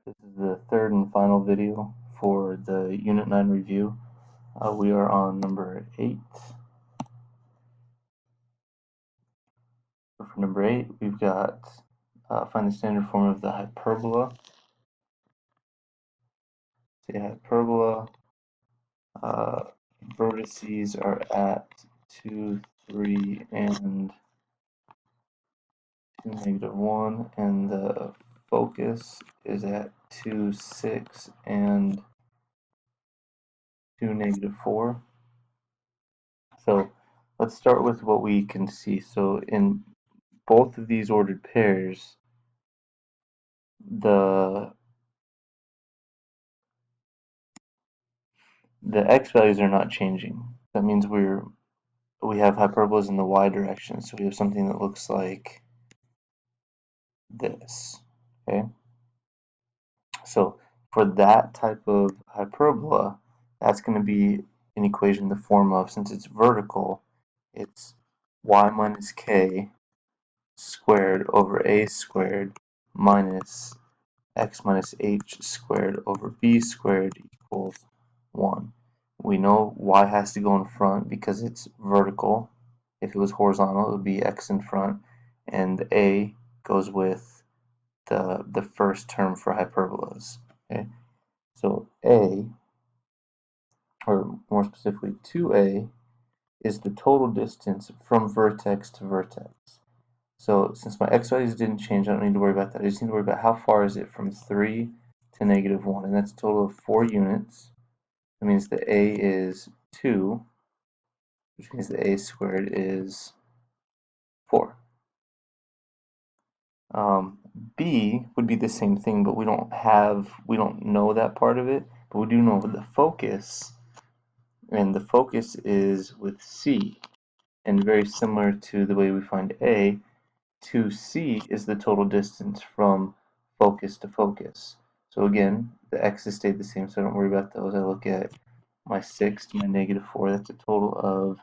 This is the third and final video for the Unit 9 review. We are on number 8. So for number 8, we've got find the standard form of the hyperbola. Say hyperbola, vertices are at 2, 3, and 2, -1, and the focus is at 2, 6, and 2, -4. So let's start with what we can see. So in both of these ordered pairs, the x values are not changing. That means we have hyperbolas in the y direction, so we have something that looks like this. Okay, so for that type of hyperbola, that's going to be an equation in the form of, since it's vertical, it's y minus k squared over a squared minus x minus h squared over b squared equals 1. We know y has to go in front because it's vertical. If it was horizontal, it would be x in front, and a goes with the first term for hyperbolas. Okay, so a, or more specifically 2a, is the total distance from vertex to vertex. So since my x values didn't change, I don't need to worry about that. I just need to worry about how far is it from 3 to -1, and that's a total of 4 units. That means that a is 2, which means that a squared is 4. B would be the same thing, but we don't know that part of it, but we do know the focus, and the focus is with C, and very similar to the way we find A, 2C is the total distance from focus to focus. So again, the x's stayed the same, so I don't worry about those. I look at my 6 to my -4, that's a total of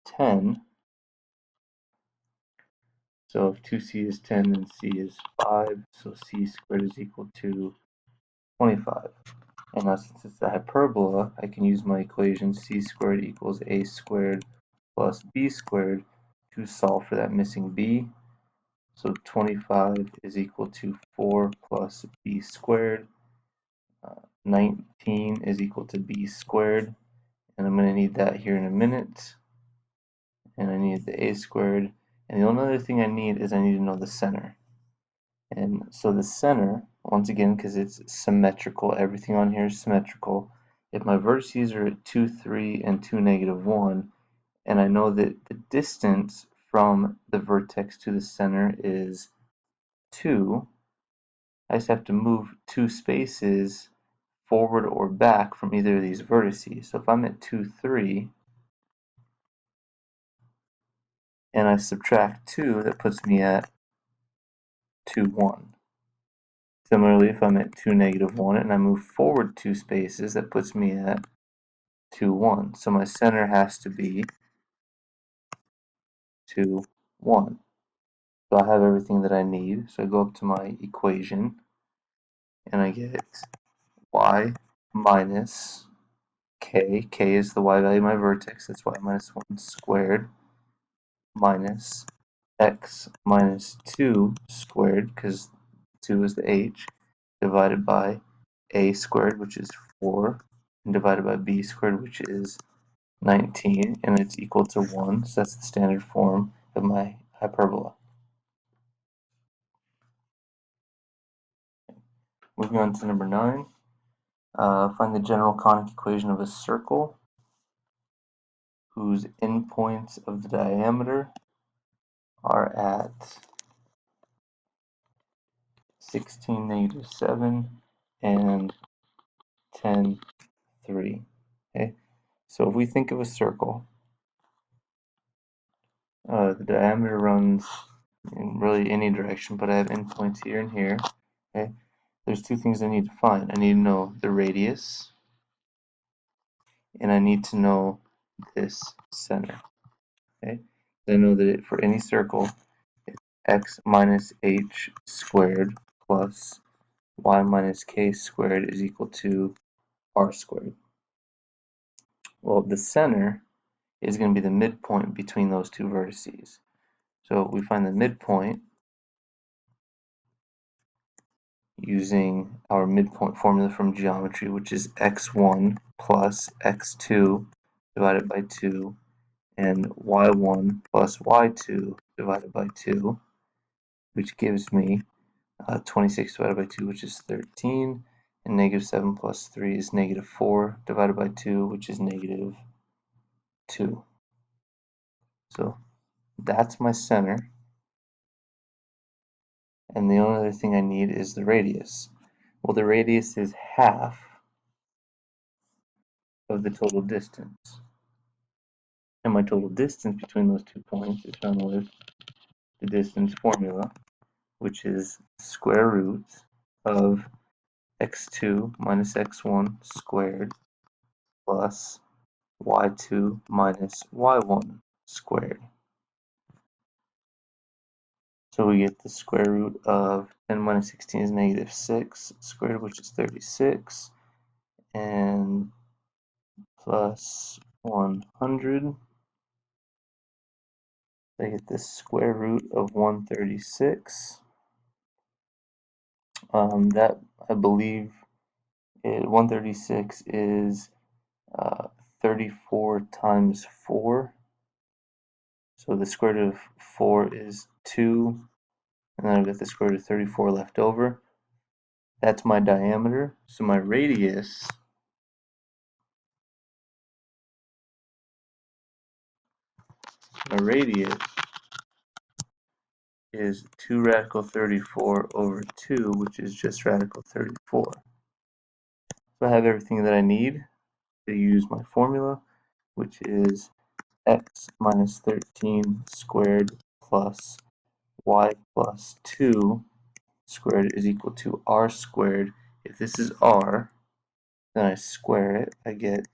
10. So if 2c is 10, then c is 5, so c squared is equal to 25. And now since it's a hyperbola, I can use my equation c squared equals a squared plus b squared to solve for that missing b. So 25 is equal to 4 plus b squared. 19 is equal to b squared. And I'm going to need that here in a minute. And I need the a squared. And the only other thing I need is I need to know the center. And so the center, once again, because it's symmetrical, everything on here is symmetrical. If my vertices are at 2, 3, and 2, -1, and I know that the distance from the vertex to the center is 2, I just have to move 2 spaces forward or back from either of these vertices. So if I'm at 2, 3, and I subtract 2, that puts me at 2, 1. Similarly, if I'm at 2, -1, and I move forward 2 spaces, that puts me at 2, 1. So my center has to be 2, 1. So I have everything that I need. So I go up to my equation, and I get y minus k. K is the y value of my vertex. That's y minus 1 squared minus x minus 2 squared, because 2 is the h, divided by a squared, which is 4, and divided by b squared, which is 19, and it's equal to 1, so that's the standard form of my hyperbola. Moving on to number 9, find the general conic equation of a circle whose endpoints of the diameter are at 16, -7, and 10, 3. Okay, so if we think of a circle, the diameter runs in really any direction, but I have endpoints here and here. Okay, there's two things I need to find. I need to know the radius, and I need to know this center. Okay, I know that for any circle, it's x minus h squared plus y minus k squared is equal to r squared. Well, the center is going to be the midpoint between those two vertices. So we find the midpoint using our midpoint formula from geometry, which is x1 plus x2 divided by 2 and y1 plus y2 divided by 2, which gives me 26 divided by 2, which is 13, and negative 7 plus 3 is negative 4 divided by 2, which is negative 2. So that's my center, and the only other thing I need is the radius. Well, the radius is half of the total distance, and my total distance between those 2 points is found with the distance formula, which is square root of x2 minus x1 squared plus y2 minus y1 squared. So we get the square root of 10 minus 16 is negative 6 squared, which is 36, and plus 100. I get the square root of 136. That, I believe, 136 is 34 times 4. So the square root of 4 is 2, and then I've got the square root of 34 left over. That's my diameter. So my radius is 2 radical 34 over 2, which is just radical 34. So I have everything that I need to use my formula, which is x minus 13 squared plus y plus 2 squared is equal to r squared. If this is r, then I square it, I get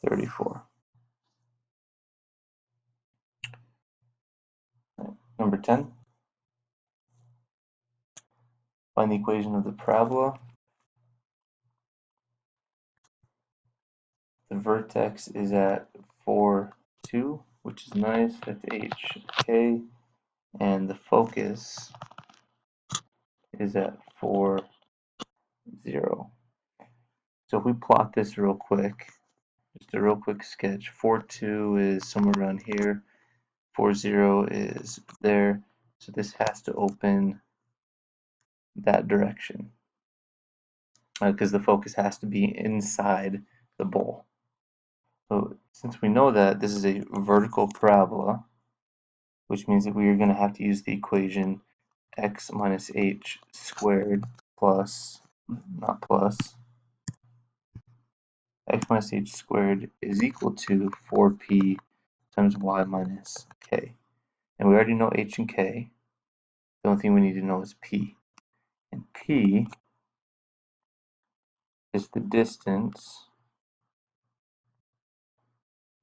34. Number 10, find the equation of the parabola. The vertex is at 4, 2, which is nice, that's HK, and the focus is at 4, 0. So if we plot this real quick, just a real quick sketch, 4, 2 is somewhere around here, 4, 0 is there, so this has to open that direction, because the focus has to be inside the bowl. So since we know that this is a vertical parabola, which means that we are going to have to use the equation x minus h squared plus, not plus, x minus h squared is equal to 4p times y minus k. And we already know h and k. The only thing we need to know is p. And p is the distance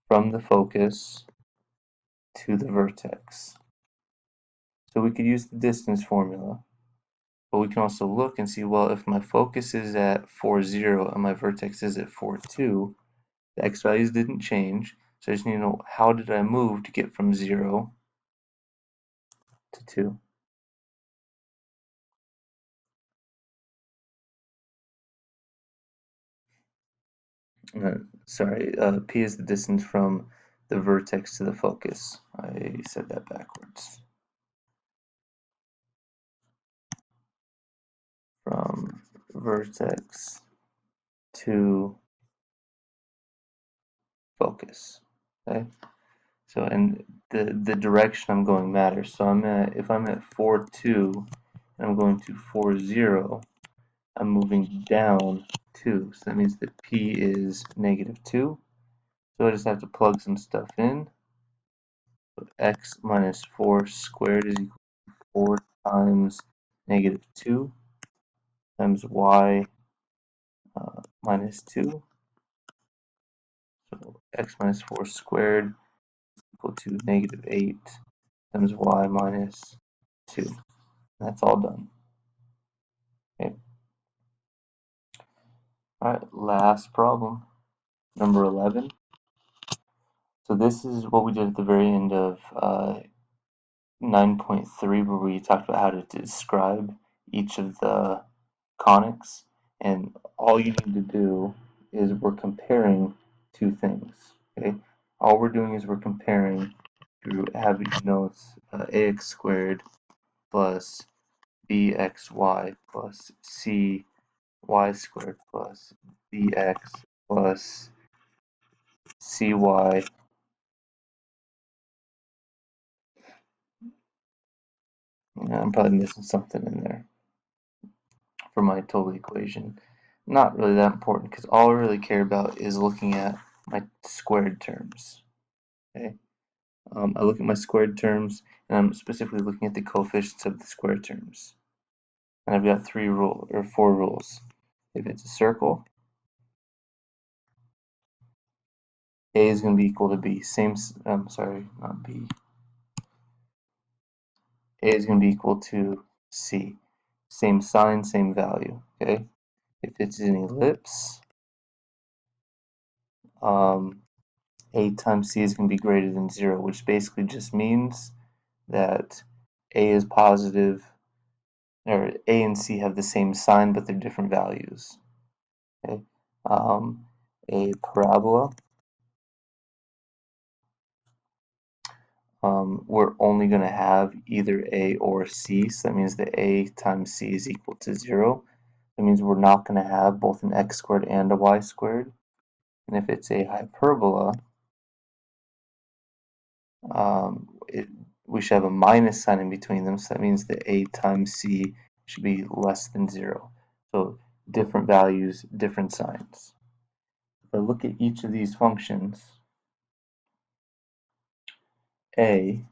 from the focus to the vertex. So we could use the distance formula, but we can also look and see, well, if my focus is at 4, 0 and my vertex is at 4, 2, the x values didn't change, so I just need to know how did I move to get from 0 to 2. Sorry, p is the distance from the vertex to the focus. I said that backwards. From vertex to focus. Okay, so and the direction I'm going matters. So if I'm at 4, 2 and I'm going to 4, 0, I'm moving down 2. So that means that p is negative 2. So I just have to plug some stuff in. So x minus 4 squared is equal to 4 times negative 2 times y minus 2. So x minus 4 squared is equal to negative 8 times y minus 2. That's all done. Okay. Alright, last problem, number 11. So this is what we did at the very end of 9.3, where we talked about how to describe each of the conics, and all you need to do is we're comparing two things. Okay, all we're doing is we're comparing through having notes ax squared plus bxy plus cy squared plus bx plus cy. I'm probably missing something in there for my total equation. Not really that important because all I really care about is looking at my squared terms. Okay, I look at my squared terms and I'm specifically looking at the coefficients of the squared terms. And I've got four rules. If it's a circle, A is going to be equal to B. Sorry, not B. A is going to be equal to C. Same sign, same value. Okay. If it's an ellipse, A times C is going to be greater than 0, which basically just means that A is positive, or A and C have the same sign, but they're different values. Okay. A parabola, we're only going to have either A or C, so that means that A times C is equal to 0. That means we're not going to have both an x squared and a y squared. And if it's a hyperbola, we should have a minus sign in between them, so that means that A times C should be less than 0. So different values, different signs. If I look at each of these functions, A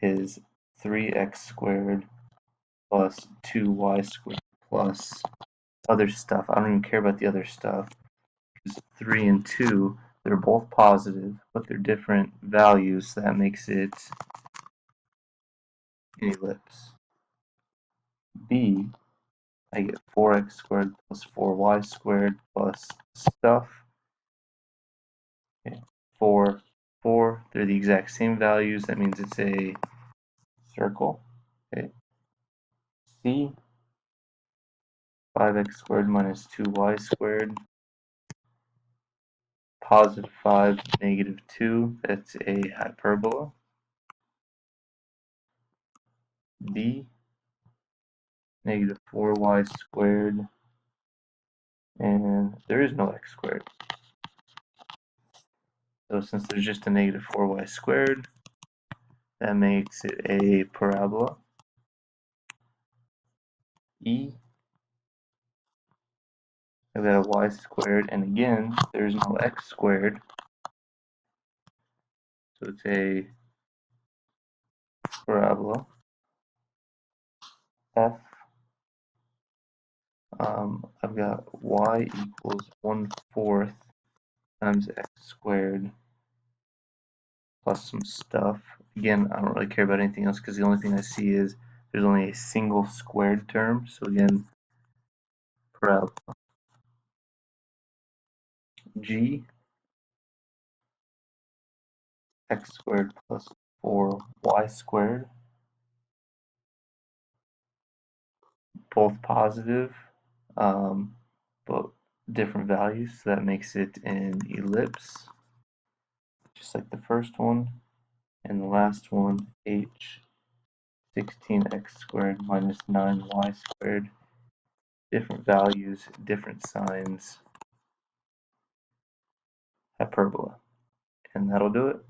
is 3x squared plus 2y squared plus other stuff. I don't even care about the other stuff, because 3 and 2, they're both positive, but they're different values, so that makes it an ellipse. B, I get 4x squared plus 4y squared plus stuff. Okay. 4, 4, they're the exact same values, that means it's a circle. Okay. C, 5x squared minus 2y squared, positive 5, negative 2, that's a hyperbola. D, negative 4y squared, and there is no x squared. So since there's just a negative 4y squared, that makes it a parabola. E, I've got a y squared, and again, there's no x squared, so it's a parabola. F, I've got y equals 1/4 times x squared plus some stuff. Again, I don't really care about anything else because the only thing I see is there's only a single squared term, so again, parabola. G, x squared plus 4y squared, both positive, but different values, so that makes it an ellipse, just like the first one. And the last one, h, 16x squared minus 9y squared, different values, different signs, hyperbola. And that'll do it.